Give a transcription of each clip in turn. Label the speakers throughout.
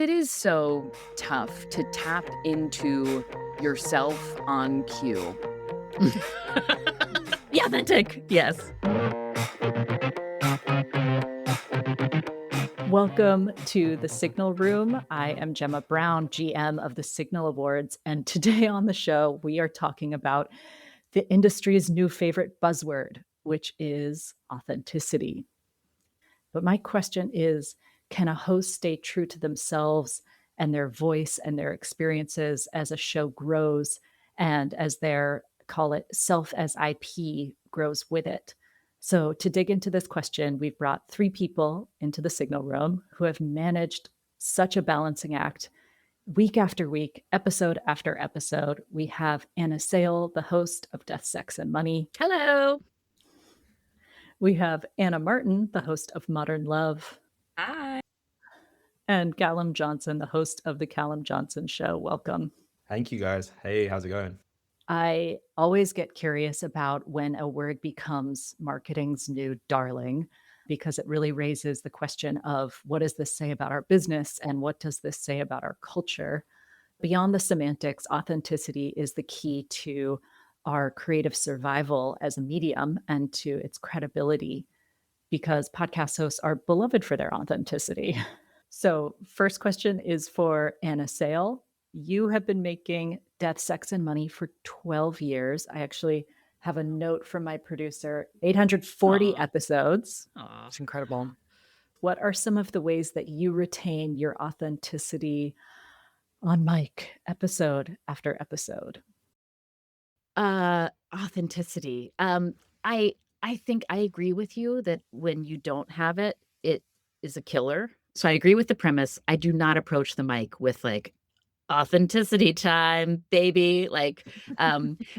Speaker 1: It is so tough to tap into yourself on cue.
Speaker 2: Be authentic. Yes.
Speaker 3: Welcome to the Signal Room. I am Jemma Brown, GM of the Signal Awards. And today on the show, we are talking about the industry's new favorite buzzword, which is authenticity. But my question is, can a host stay true to themselves and their voice and their experiences as a show grows and as their, call it, self as IP grows with it? So, to dig into this question, we've brought three people into the Signal Room who have managed such a balancing act week after week, episode after episode. We have Anna Sale, the host of Death, Sex, and Money.
Speaker 2: Hello.
Speaker 3: We have Anna Martin, the host of Modern Love.
Speaker 1: Hi.
Speaker 3: And Calum Johnson, the host of the Calum Johnson Show. Welcome.
Speaker 4: Thank you, guys. Hey, how's it going?
Speaker 3: I always get curious about when a word becomes marketing's new darling, because it really raises the question of what does this say about our business and what does this say about our culture? Beyond the semantics, authenticity is the key to our creative survival as a medium and to its credibility, because podcast hosts are beloved for their authenticity. So, first question is for Anna Sale. You have been making Death, Sex, and Money for 12 years. I actually have a note from my producer, 840 episodes.
Speaker 1: It's incredible.
Speaker 3: What are some of the ways that you retain your authenticity on mic, episode after episode?
Speaker 2: Authenticity. I think I agree with you that when you don't have it, it is a killer. So I agree with the premise. I do not approach the mic with like authenticity time, baby. Like,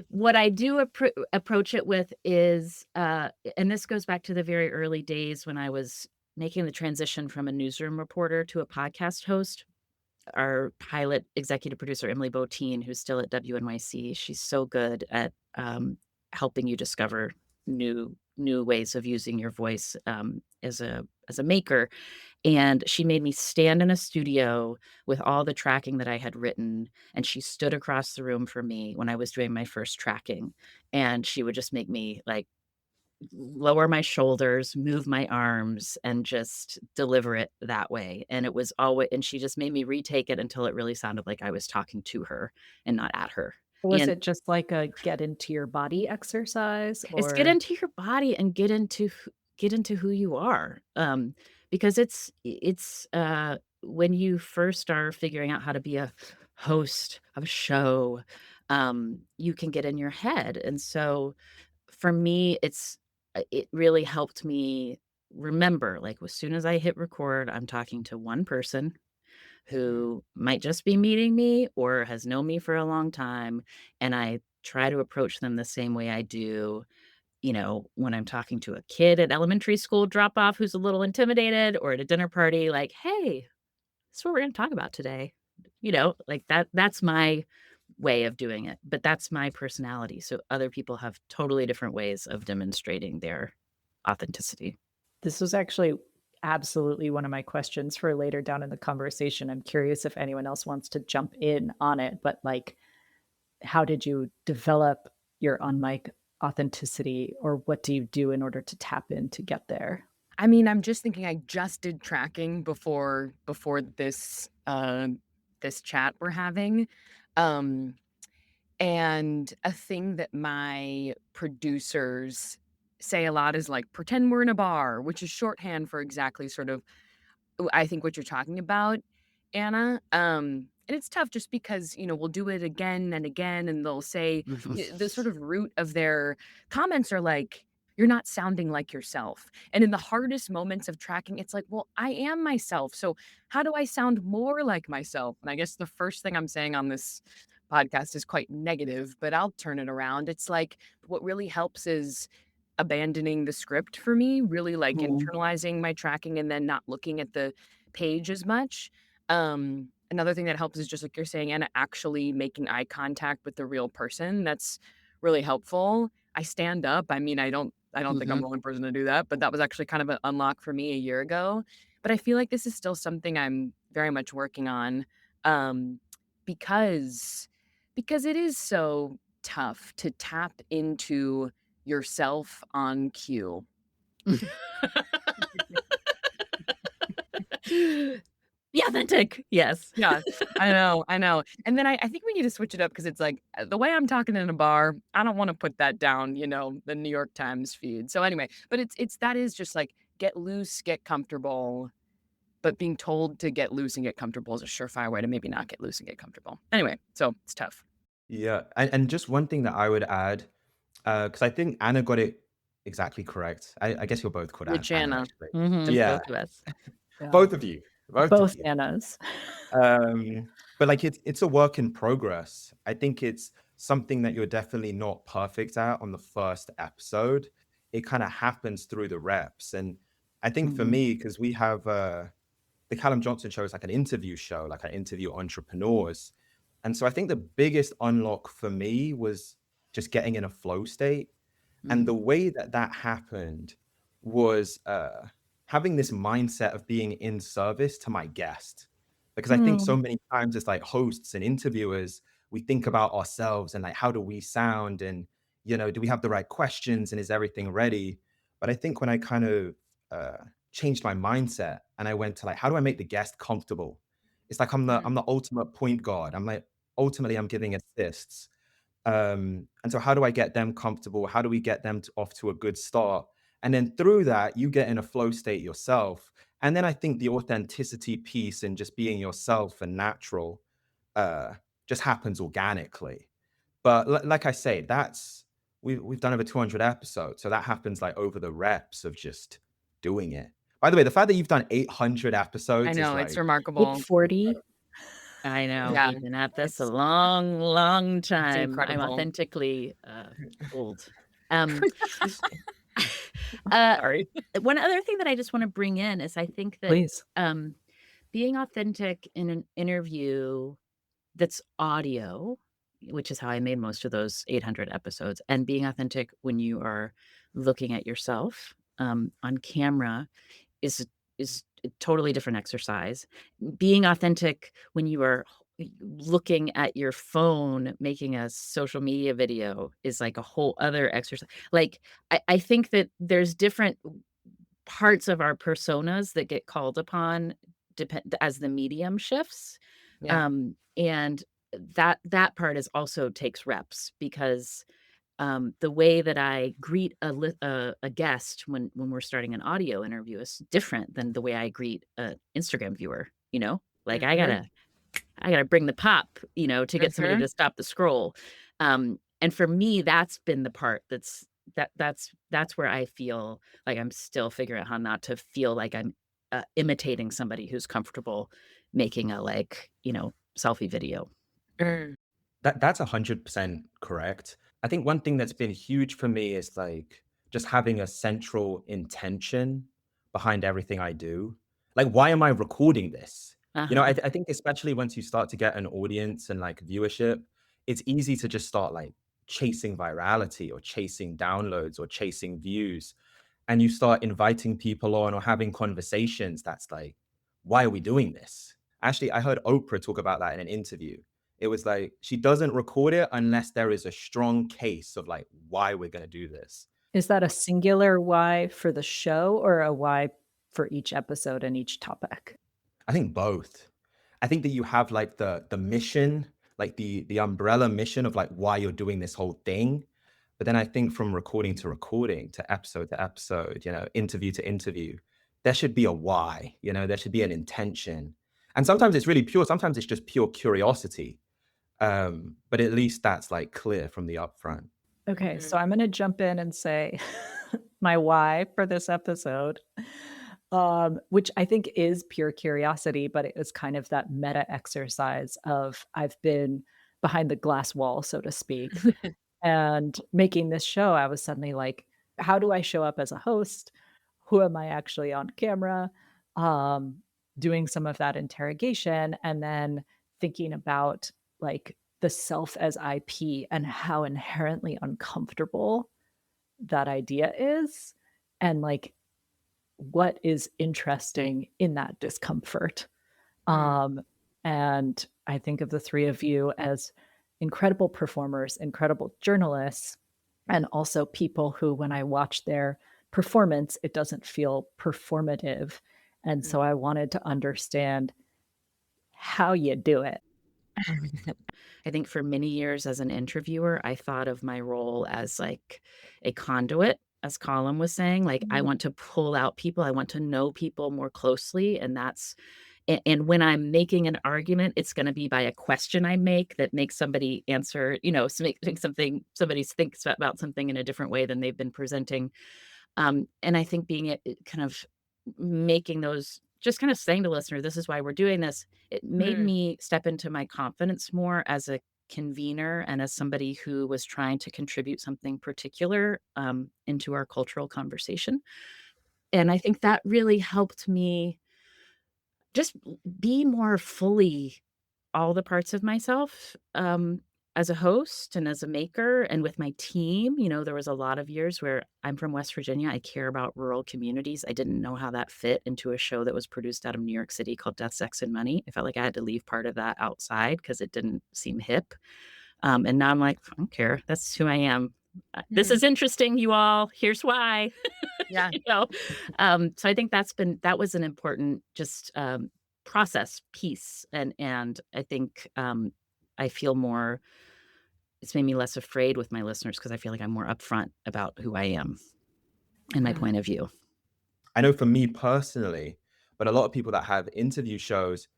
Speaker 2: what I do approach it with is, and this goes back to the very early days when I was making the transition from a newsroom reporter to a podcast host. Our pilot executive producer, Emily Botine, who's still at WNYC, she's so good at helping you discover new ways of using your voice as a maker. And she made me stand in a studio with all the tracking that I had written, and she stood across the room from me when I was doing my first tracking, and she would just make me like lower my shoulders, move my arms, and just deliver it that way. And it was always, and she just made me retake it until it really sounded like I was talking to her and not at her.
Speaker 3: Was
Speaker 2: And
Speaker 3: it just like a get into your body exercise?
Speaker 2: it's get into your body and get into who you are. Because it's when you first are figuring out how to be a host of a show, you can get in your head. And so for me, it really helped me remember, like, as soon as I hit record, I'm talking to one person who might just be meeting me or has known me for a long time, and I try to approach them the same way I do, when I'm talking to a kid at elementary school drop off who's a little intimidated, or at a dinner party, like, "Hey, this is what we're gonna talk about today." Like that's my way of doing it, but that's my personality. So other people have totally different ways of demonstrating their authenticity.
Speaker 3: This was actually absolutely one of my questions for later down in the conversation. I'm curious if anyone else wants to jump in on it, but like, how did you develop your on mic authenticity, or what do you do in order to tap in to get there?
Speaker 1: I mean, I'm just thinking I just did tracking before this this chat we're having. Um and a thing that my producers say a lot is like pretend we're in a bar, which is shorthand for exactly sort of I think what you're talking about, Anna. And it's tough just because, we'll do it again and again, and they'll say the sort of root of their comments are like, you're not sounding like yourself. And in the hardest moments of tracking, it's like, well, I am myself. So how do I sound more like myself? And I guess the first thing I'm saying on this podcast is quite negative, but I'll turn it around. It's like what really helps is abandoning the script for me, really like internalizing my tracking and then not looking at the page as much. Another thing that helps is just like you're saying, Anna, actually making eye contact with the real person. That's really helpful. I stand up. I mean, I don't think I'm the only person to do that, but that was actually kind of an unlock for me a year ago. But I feel like this is still something I'm very much working on, um, because it is so tough to tap into yourself on cue.
Speaker 2: Be authentic. Yes.
Speaker 1: Yeah, I know, and then I think we need to switch it up because it's like, the way I'm talking in a bar, I don't wanna put that down, the New York Times feed. So anyway, but it's that is just like, get loose, get comfortable, but being told to get loose and get comfortable is a surefire way to maybe not get loose and get comfortable. Anyway, so it's tough.
Speaker 4: Yeah, and just one thing that I would add, because I think Anna got it exactly correct. I guess you're both called
Speaker 1: Which
Speaker 4: Anna,
Speaker 1: Anna?
Speaker 4: actually.
Speaker 2: Mhm,
Speaker 4: Yeah,
Speaker 2: both of us.
Speaker 3: Yeah.
Speaker 4: both of you, both of
Speaker 3: Both
Speaker 4: you.
Speaker 3: Annas.
Speaker 4: But like it's a work in progress. I think it's something that you're definitely not perfect at on the first episode. It kind of happens through the reps, and I think for
Speaker 3: Mhm.
Speaker 4: me, because we have the Calum Johnson Show is like an interview show, like I interview entrepreneurs. And so I think the biggest unlock for me was just getting in a flow state. And
Speaker 1: Mm,
Speaker 4: the way that that happened was having this mindset of being in service to my guest. Because I think so
Speaker 3: Mm.
Speaker 4: many times as like hosts and interviewers, we think about ourselves and like, how do we sound? And, do we have the right questions and is everything ready? But I think when I kind of uh, changed my mindset and I went to like, how do I make the guest comfortable? It's like I'm
Speaker 1: mm,
Speaker 4: the ultimate point guard. I'm like, ultimately I'm giving assists. And so how do I get them comfortable? How do we get them off to a good start? And then through that, you get in a flow state yourself. And then I think the authenticity piece and just being yourself and natural uh, just happens organically. But like I say, we've done over 200 episodes, so that happens like over the reps of just doing it. By the way, the fact that you've done 800
Speaker 1: I
Speaker 4: episodes is
Speaker 1: know, it's
Speaker 4: like
Speaker 1: remarkable.
Speaker 3: 840.
Speaker 2: I know,
Speaker 1: Yeah,
Speaker 2: we've been at this a
Speaker 1: it's
Speaker 2: long, long
Speaker 1: it's
Speaker 2: time. I'm
Speaker 1: incredible.
Speaker 2: authentically, old. Um, uh,
Speaker 3: Sorry.
Speaker 2: one other thing that I just wanna bring in is I think that,
Speaker 3: Please.
Speaker 2: um, being authentic in an interview that's audio, which is how I made most of those 800 episodes, and being authentic when you are looking at yourself, on camera is a totally different exercise. Being authentic when you are looking at your phone making a social media video is like a whole other exercise. Like, I think that there's different parts of our personas that get called upon depend as the medium shifts,
Speaker 1: Yeah.
Speaker 2: and that part is also takes reps because the way that I greet a guest when we're starting an audio interview is different than the way I greet an Instagram viewer, you know? Like,
Speaker 1: Mhm,
Speaker 2: I gotta bring the pop, to get somebody
Speaker 1: mhm.
Speaker 2: to stop the scroll. And for me, that's been the part that's where I feel like I'm still figuring out how not to feel like I'm, imitating somebody who's comfortable making a, like, selfie video.
Speaker 1: Mm,
Speaker 4: that's 100% correct. I think one thing that's been huge for me is like just having a central intention behind everything I do. Like, why am I recording this?
Speaker 2: Uh-huh.
Speaker 4: I think especially once you start to get an audience and like viewership, it's easy to just start like chasing virality or chasing downloads or chasing views. And you start inviting people on or having conversations that's like, why are we doing this? Actually, I heard Oprah talk about that in an interview. It was like she doesn't record it unless there is a strong case of like why we're going to do this.
Speaker 3: Is that a singular why for the show or a why for each episode and each topic?
Speaker 4: I think both. I think that you have like the mission, like the umbrella mission of like why you're doing this whole thing. But then I think from recording to episode, interview to interview, there should be a why, there should be an intention. And sometimes it's really pure, sometimes it's just pure curiosity. But at least that's like clear from the upfront.
Speaker 3: Okay,
Speaker 1: mhm.
Speaker 3: so I'm gonna jump in and say my why for this episode, which I think is pure curiosity, but it is kind of that meta exercise of I've been behind the glass wall, so to speak, and making this show, I was suddenly like, how do I show up as a host? Who am I actually on camera? Um, Doing some of that interrogation and then thinking about like the self as IP and how inherently uncomfortable that idea is and like what is interesting in that discomfort.
Speaker 1: Mm,
Speaker 3: And I think of the three of you as incredible performers, incredible journalists, and also people who, when I watch their performance, it doesn't feel performative. And
Speaker 1: mm.
Speaker 3: so I wanted to understand how you do it.
Speaker 2: I think for many years as an interviewer, I thought of my role as like a conduit, as Colin was saying. Like, I
Speaker 3: Mhm.
Speaker 2: want to pull out people, I want to know people more closely. And that's, and when I'm making an argument, it's going to be by a question I make that makes somebody answer, make something, somebody thinks about something in a different way than they've been presenting. And I think being kind of making those, just kind of saying to listener, this is why we're doing this, it made
Speaker 1: Mm,
Speaker 2: me step into my confidence more as a convener and as somebody who was trying to contribute something particular into our cultural conversation. And I think that really helped me just be more fully all the parts of myself, as a host and as a maker and with my team. There was a lot of years where I'm from West Virginia. I care about rural communities. I didn't know how that fit into a show that was produced out of New York City called Death, Sex, and Money. I felt like I had to leave part of that outside because it didn't seem hip. And now I'm like, I don't care. That's who I am. This
Speaker 1: mm.
Speaker 2: is interesting, you all. Here's why.
Speaker 1: Yeah.
Speaker 2: you know? So I think that was an important just process piece. And I think I feel more, it's made me less afraid with my listeners because I feel like I'm more upfront about who I am and my
Speaker 1: Mm,
Speaker 2: point of view.
Speaker 4: I know for me personally, but a lot of people that have interview shows,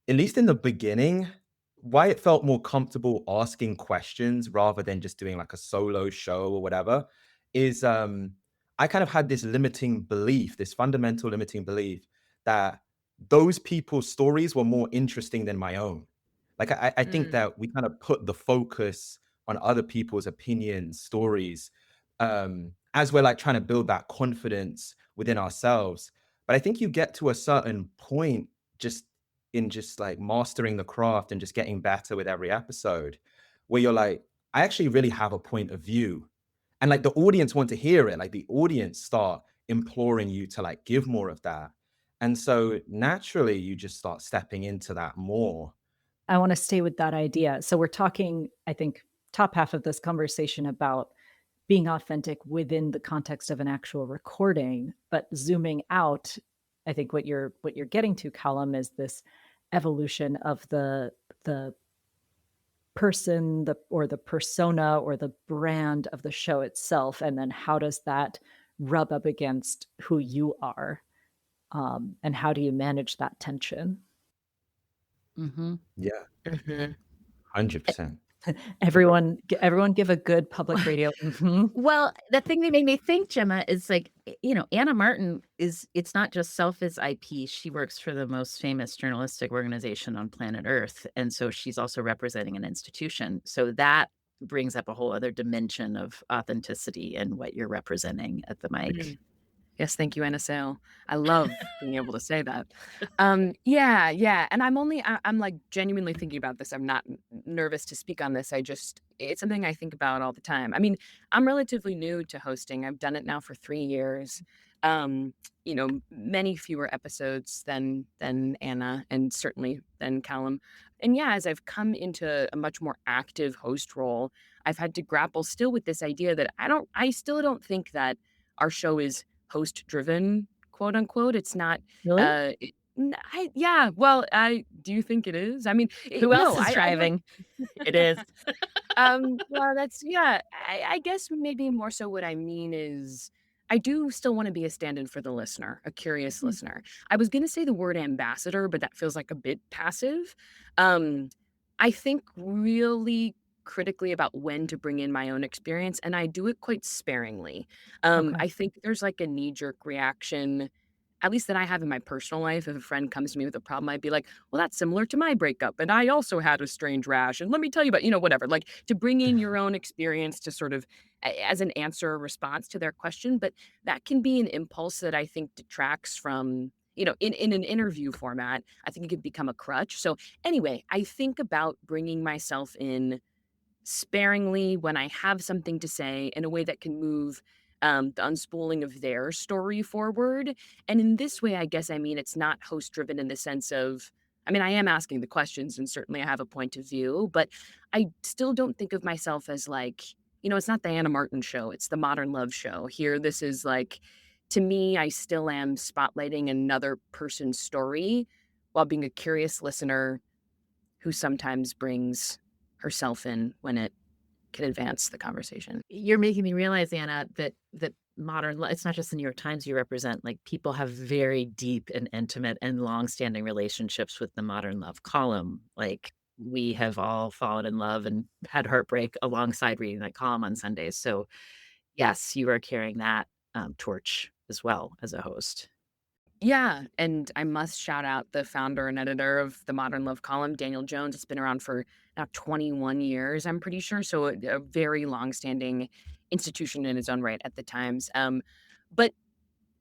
Speaker 4: at least in the beginning, why it felt more comfortable asking questions rather than just doing like a solo show or whatever is I kind of had this limiting belief, this fundamental limiting belief that those people's stories were more interesting than my own. Like I think
Speaker 1: mm,
Speaker 4: that we kind of put the focus on other people's opinions, stories, as we're like trying to build that confidence within ourselves. But I think you get to a certain point just in just like mastering the craft and just getting better with every episode where you're like, I actually really have a point of view. And like the audience want to hear it. Like the audience start imploring you to like give more of that. And so naturally you just start stepping into that more.
Speaker 3: I want to stay with that idea. So we're talking, I think, top half of this conversation about being authentic within the context of an actual recording, but zooming out, I think what you're getting to, Callum, is this evolution of the person, the persona or the brand of the show itself, and then how does that rub up against who you are, and how do you manage that tension?
Speaker 2: Hmm.
Speaker 4: Yeah,
Speaker 1: mhm.
Speaker 4: 100%.
Speaker 3: Everyone give a good public radio. Mhm.
Speaker 2: Well, the thing that made me think, Gemma, is like, Anna Martin it's not just self as IP. She works for the most famous journalistic organization on planet Earth. And so she's also representing an institution. So that brings up a whole other dimension of authenticity and what you're representing at the mic.
Speaker 1: Mm. Yes, thank you, NSL. I love being able to say that. Yeah, yeah, and I'm, like, genuinely thinking about this. I'm not n nervous to speak on this. It's something I think about all the time. I mean, I'm relatively new to hosting. I've done it now for 3 years. Um, many fewer episodes than Anna and certainly than Callum. And yeah, as I've come into a much more active host role, I've had to grapple still with this idea that I still don't think that our show is host driven, quote unquote. It's not
Speaker 3: Really?
Speaker 1: yeah, well, I do you think it is? I mean,
Speaker 2: Who else
Speaker 1: no,
Speaker 2: is
Speaker 1: I don't.
Speaker 2: driving? It is.
Speaker 1: Well, that's yeah, I guess maybe more so what I mean is I do still want to be a stand-in for the listener, a curious
Speaker 3: Mhm.
Speaker 1: listener. I was gonna say the word ambassador, but that feels like a bit passive. Um, I think really critically about when to bring in my own experience, and I do it quite sparingly.
Speaker 3: Okay.
Speaker 1: I think there's like a knee-jerk reaction at least that I have in my personal life. If a friend comes to me with a problem, I'd be like, well, that's similar to my breakup. And I also had a strange rash. And let me tell you about, whatever, like to bring in your own experience to sort of as an answer or response to their question. But that can be an impulse that I think detracts from, in an interview format, I think it could become a crutch. So anyway, I think about bringing myself in sparingly when I have something to say in a way that can move the unspooling of their story forward. And in this way, I guess I mean it's not host driven in the sense of I mean, I am asking the questions and certainly I have a point of view, but I still don't think of myself as like, it's not the Anna Martin show, it's the Modern Love show. Here, this is like, to me, I still am spotlighting another person's story while being a curious listener who sometimes brings herself in when it can advance the conversation.
Speaker 2: You're making me realize, Anna, that it's not just the New York Times you represent, like, people have very deep and intimate and long-standing relationships with the Modern Love column. Like, we have all fallen in love and had heartbreak alongside reading that column on Sundays. So, yes, you are carrying that, torch as well as a host.
Speaker 1: Yeah, and I must shout out the founder and editor of the Modern Love column, Daniel Jones. It's been around for now 21 years, I'm pretty sure. So a very long-standing institution in its own right at the Times. But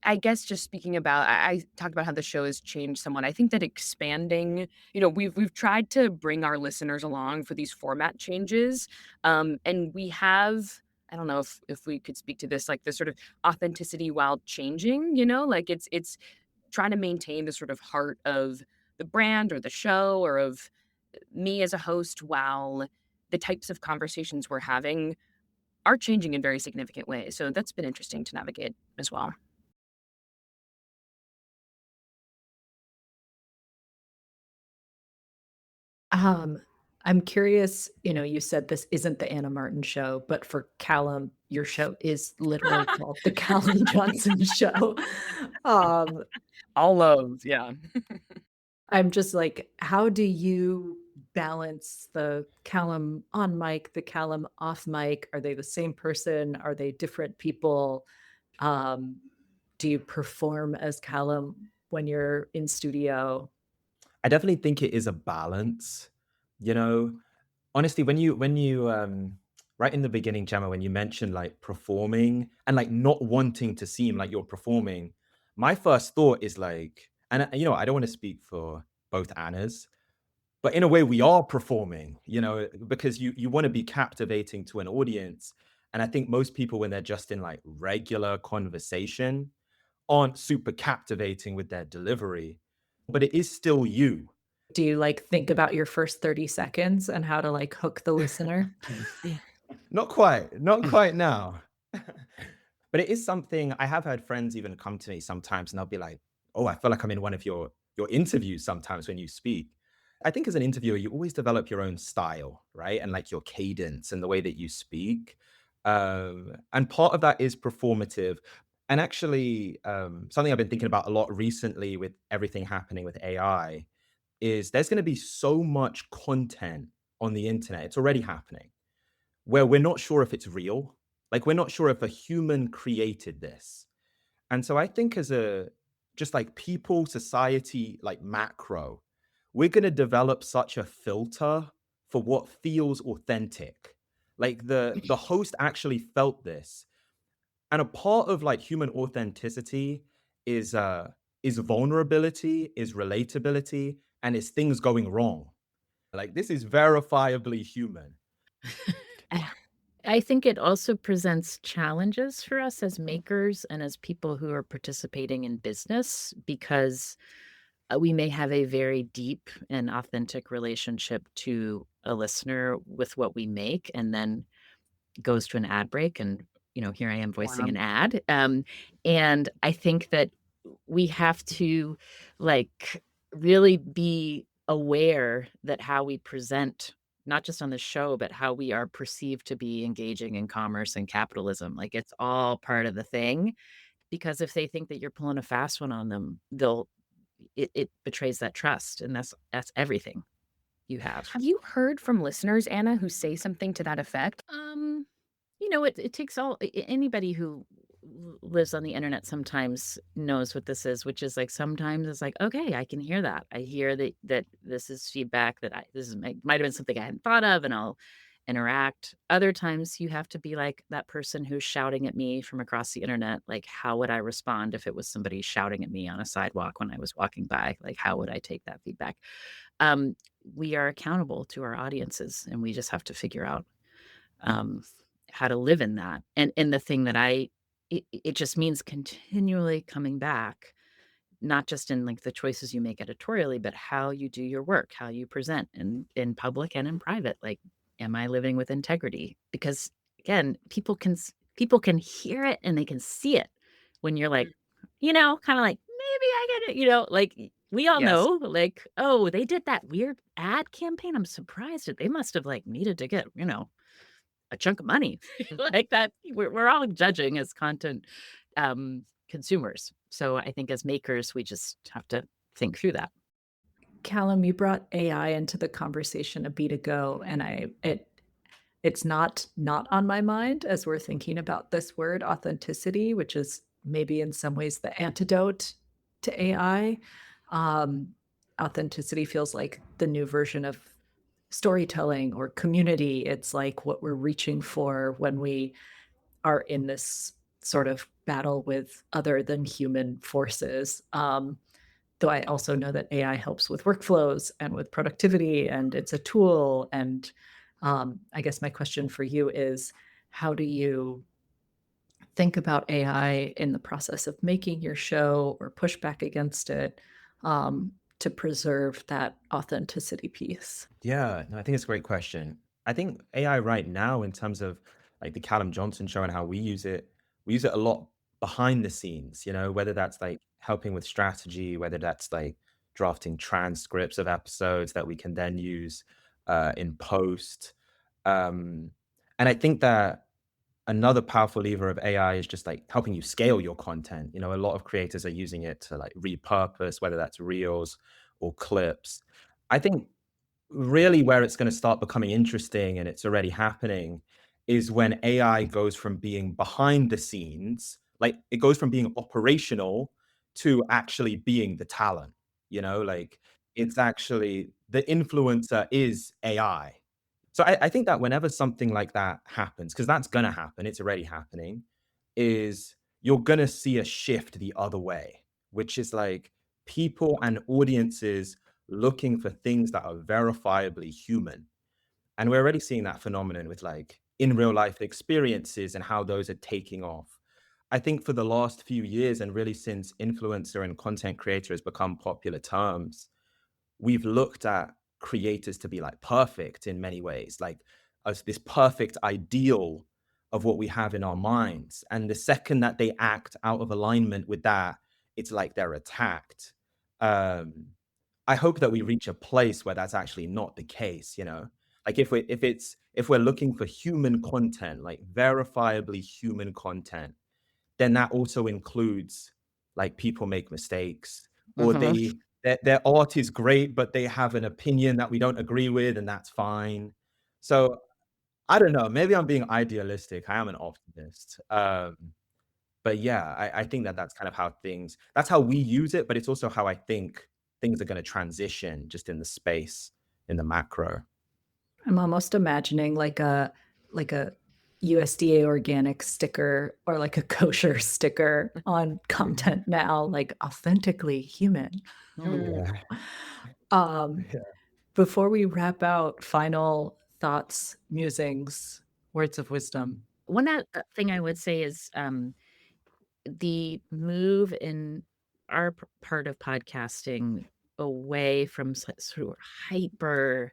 Speaker 1: I guess just speaking about, I talked about how the show has changed somewhat. I think that expanding, we've tried to bring our listeners along for these format changes, and we have. I don't know if we could speak to this, like the sort of authenticity while changing. Like it's trying to maintain the sort of heart of the brand or the show or of me as a host while the types of conversations we're having are changing in very significant ways. So that's been interesting to navigate as well.
Speaker 3: Um, I'm curious, you said this isn't the Anna Martin show, but for Callum, your show is literally called the Callum Johnson Show. Um,
Speaker 1: All of, yeah.
Speaker 3: I'm just like, how do you balance the Callum on mic, the Callum off mic? Are they the same person? Are they different people? Um, do you perform as Callum when you're in studio?
Speaker 4: I definitely think it is a balance, you know? Honestly, when you right in the beginning, Gemma, when you mentioned, like, performing and, like, not wanting to seem like you're performing, my first thought is, like and, I don't wanna speak for both Annas, but in a way, we are performing, because you wanna be captivating to an audience, and I think most people, when they're just in, like, regular conversation, aren't super captivating with their delivery, but it is still you.
Speaker 3: Do you, like, think about your first 30 seconds and how to, like, hook the listener?
Speaker 4: Not quite now. But it is something I have had friends even come to me sometimes, and they'll be like, "Oh, I feel like I'm in one of your interviews sometimes when you speak." I think as an interviewer, you always develop your own style, right? And like your cadence and the way that you speak. And part of that is performative. And actually, something I've been thinking about a lot recently with everything happening with AI is there's going to be so much content on the internet. It's already happening where we're not sure if it's real. Like we're not sure if a human created this. And so I think as a just like people, society, like macro, we're going to develop such a filter for what feels authentic. Like the host actually felt this. And a part of like human authenticity is vulnerability, is relatability, and is things going wrong. Like this is verifiably human.
Speaker 2: I think it also presents challenges for us as makers and as people who are participating in business because we may have a very deep and authentic relationship to a listener with what we make and then goes to an ad break and here I am voicing
Speaker 1: Wow.
Speaker 2: an ad. And I think that we have to like really be aware that how we present not just on the show but how we are perceived to be engaging in commerce and capitalism, like it's all part of the thing, because if they think that you're pulling a fast one on them, it betrays that trust, and that's everything you have.
Speaker 1: Have you heard from listeners, Anna, who say something to that effect?
Speaker 2: It takes anybody who lives on the internet sometimes knows what this is, which is like sometimes it's like, okay, I can hear that. I hear that this is feedback that this is might have been something I hadn't thought of, and I'll interact. Other times you have to be like that person who's shouting at me from across the internet. Like, how would I respond if it was somebody shouting at me on a sidewalk when I was walking by? Like, how would I take that feedback? Um, we are accountable to our audiences, and we just have to figure out um, how to live in that. And the thing that it just means continually coming back not just in like the choices you make editorially, but how you do your work, how you present in public and in private. Like, am I living with integrity? Because again, people can hear it and they can see it when you're like, kind of like, maybe I get it, like we all
Speaker 1: Yes.
Speaker 2: know, like, oh, they did that weird ad campaign. I'm surprised that they must have like needed to get, a chunk of money like that. We're all judging as content consumers. So I think as makers, we just have to think through that.
Speaker 3: Callum, you brought AI into the conversation a beat ago, and it's not on my mind as we're thinking about this word authenticity, which is maybe in some ways the antidote to AI. Um, Authenticity feels like the new version of storytelling or community. It's like what we're reaching for when we are in this sort of battle with other than human forces. Though I also know that AI helps with workflows and with productivity, and it's a tool. And I guess my question for you is, how do you think about AI in the process of making your show or push back against it to preserve that authenticity piece?
Speaker 4: Yeah, no, I think it's a great question. I think AI right now, in terms of like the Calum Johnson Show and how we use it a lot behind the scenes, whether that's like helping with strategy, whether that's like drafting transcripts of episodes that we can then use in post. Um, and I think that another powerful lever of AI is just like helping you scale your content. A lot of creators are using it to like repurpose, whether that's reels or clips. I think really where it's going to start becoming interesting, and it's already happening, is when AI goes from being behind the scenes, like it goes from being operational to actually being the talent, like it's actually the influencer is AI. So I think that whenever something like that happens, because that's going to happen, it's already happening, is you're going to see a shift the other way, which is like people and audiences looking for things that are verifiably human. And we're already seeing that phenomenon with like in real life experiences and how those are taking off. I think for the last few years, and really since influencer and content creator has become popular terms, we've looked at creators to be like perfect in many ways, like as this perfect ideal of what we have in our minds. And the second that they act out of alignment with that, it's like they're attacked. Um, I hope that we reach a place where that's actually not the case. Like if we're looking for human content, like verifiably human content, then that also includes like people make mistakes, or
Speaker 2: Mhm.
Speaker 4: their art is great, but they have an opinion that we don't agree with, and that's fine. So I don't know. Maybe I'm being idealistic. I am an optimist. But yeah, I think that that's kind of how that's how we use it, but it's also how I think things are going to transition just in the space, in the macro.
Speaker 3: I'm almost imagining like a USDA organic sticker or like a kosher sticker on content now, like authentically human.
Speaker 2: Mm.
Speaker 3: Ooh.
Speaker 4: Yeah.
Speaker 3: Um, Before we wrap out, final thoughts, musings, words of wisdom.
Speaker 2: One thing I would say is the move in our part of podcasting away from sort of hyper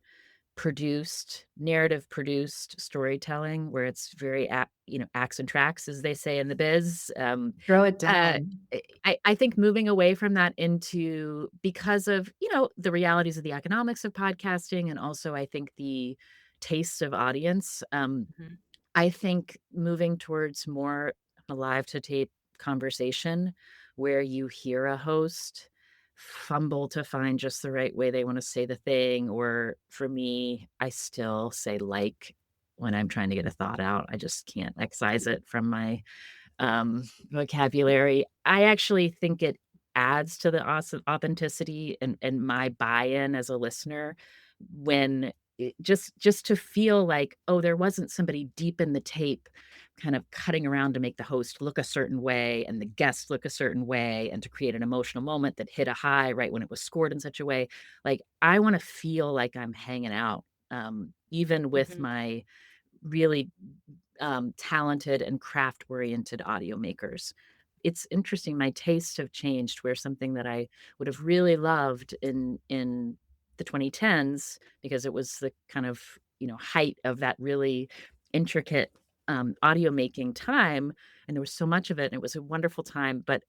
Speaker 2: produced, narrative produced storytelling where it's very acts and tracks, as they say in the biz.
Speaker 3: Throw it
Speaker 2: Uh,
Speaker 3: down.
Speaker 2: I think moving away from that into, because of the realities of the economics of podcasting, and also I think the tastes of audience.
Speaker 1: Mhm.
Speaker 2: I think moving towards more a live to tape conversation where you hear a host fumble to find just the right way they want to say the thing. Or for me, I still say like when I'm trying to get a thought out. I just can't excise it from my vocabulary. I actually think it adds to the authenticity and my buy-in as a listener when just to feel like, oh, there wasn't somebody deep in the tape kind of cutting around to make the host look a certain way and the guests look a certain way and to create an emotional moment that hit a high right when it was scored in such a way. Like, I want to feel like I'm hanging out, even with
Speaker 1: Mhm.
Speaker 2: my really talented and craft oriented audio makers. it's interesting, my tastes have changed where something that I would have really loved in the 2010s because it was the kind of, height of that really intricate, audio making time, and there was so much of it, and it was a wonderful time, but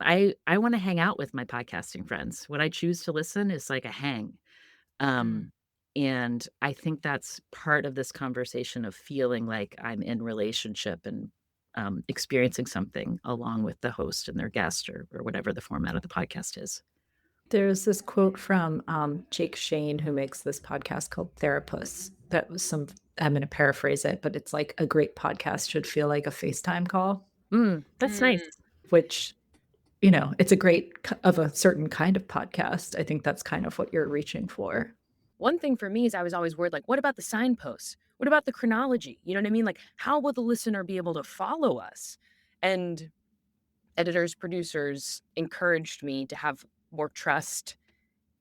Speaker 2: I wanna hang out with my podcasting friends. What I choose to listen is like a hang.
Speaker 1: Mm.
Speaker 2: Um, and I think that's part of this conversation of feeling like I'm in relationship and, experiencing something along with the host and their guest or whatever the format of the podcast is.
Speaker 3: There's this quote from Jake Shane, who makes this podcast called Therapist. That was some, I'm going to paraphrase it, but it's like a great podcast should feel like a FaceTime call,
Speaker 2: That's nice.
Speaker 1: Mm.
Speaker 3: which, it's a of a certain kind of podcast. I think that's kind of what you're reaching for.
Speaker 1: One thing for me is I was always worried, like, what about the signposts? What about the chronology? You know what I mean? Like, how will the listener be able to follow us? And editors, producers encouraged me to have more trust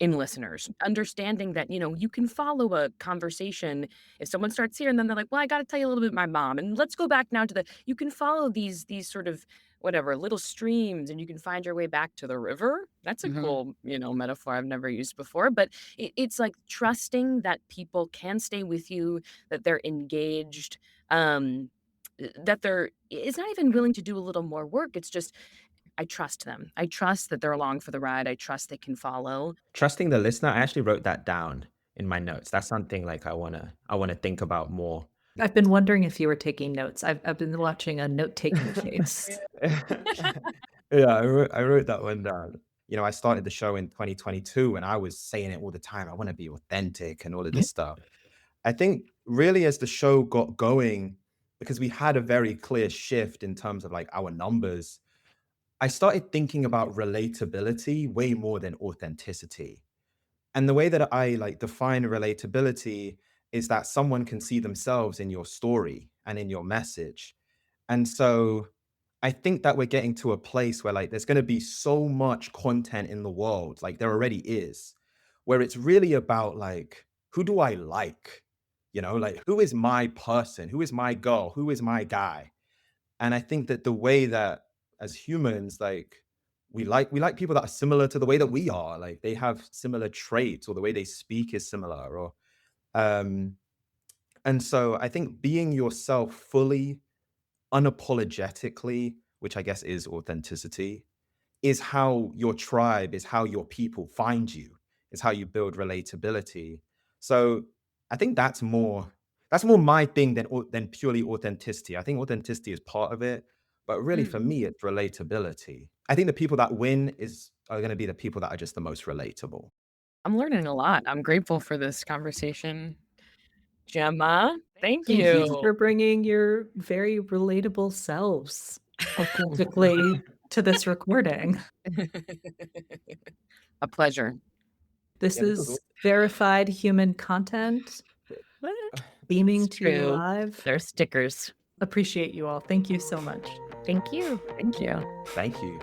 Speaker 1: in listeners, understanding that, you can follow a conversation if someone starts here and then they're like, well, I got to tell you a little bit about my mom. And let's go back now to you can follow these sort of whatever little streams and you can find your way back to the river. That's a
Speaker 2: Mhm.
Speaker 1: cool, metaphor I've never used before, but it's like trusting that people can stay with you, that they're engaged, that it's not even willing to do a little more work. It's just, I trust them. I trust that they're along for the ride. I trust they can follow.
Speaker 4: Trusting the listener, I actually wrote that down in my notes. That's something like I wanna think about more.
Speaker 3: I've been wondering if you were taking notes. I've been watching a note-taking face.
Speaker 4: Yeah, I wrote that one down. I started the show in 2022, and I was saying it all the time. I wanna be authentic and all of this stuff. I think really as the show got going, because we had a very clear shift in terms of, like, our numbers, I started thinking about relatability way more than authenticity. And the way that I like define relatability is that someone can see themselves in your story and in your message. And so I think that we're getting to a place where like there's going to be so much content in the world, like there already is, where it's really about like, who do I like? Like who is my person? Who is my girl? Who is my guy? And I think that the way that as humans, like we like people that are similar to the way that we are. Like they have similar traits or the way they speak is similar. Or um and so I think being yourself fully, unapologetically, which I guess is authenticity, is how your tribe, is how your people find you, is how you build relatability. So I think that's more my thing than purely authenticity. I think authenticity is part of it, but really for
Speaker 1: Mm.
Speaker 4: me, it's relatability. I think the people that win are going to be the people that are just the most relatable.
Speaker 1: I'm learning a lot. I'm grateful for this conversation. Gemma, thank
Speaker 3: Thank you
Speaker 1: you.
Speaker 3: for bringing your very relatable selves authentically to this recording.
Speaker 1: A pleasure.
Speaker 3: This
Speaker 4: Yeah, this was
Speaker 3: is verified human content beaming
Speaker 2: It's
Speaker 3: to you
Speaker 2: true.
Speaker 3: live.
Speaker 2: They're stickers.
Speaker 3: Appreciate you all. Thank you so much.
Speaker 2: Thank you.
Speaker 1: Thank you.
Speaker 4: thank you.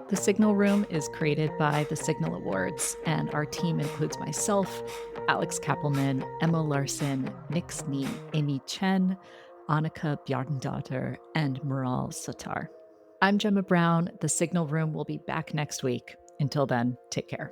Speaker 3: The Signal Room is created by the Signal Awards, and our team includes myself, Alex Kappelman, Emma Larson, Nick Snee, Amy Chen, Annika Bjarndotter, and Mural Satar. I'm Jemma Brown. The Signal Room will be back next week. Until then, take care.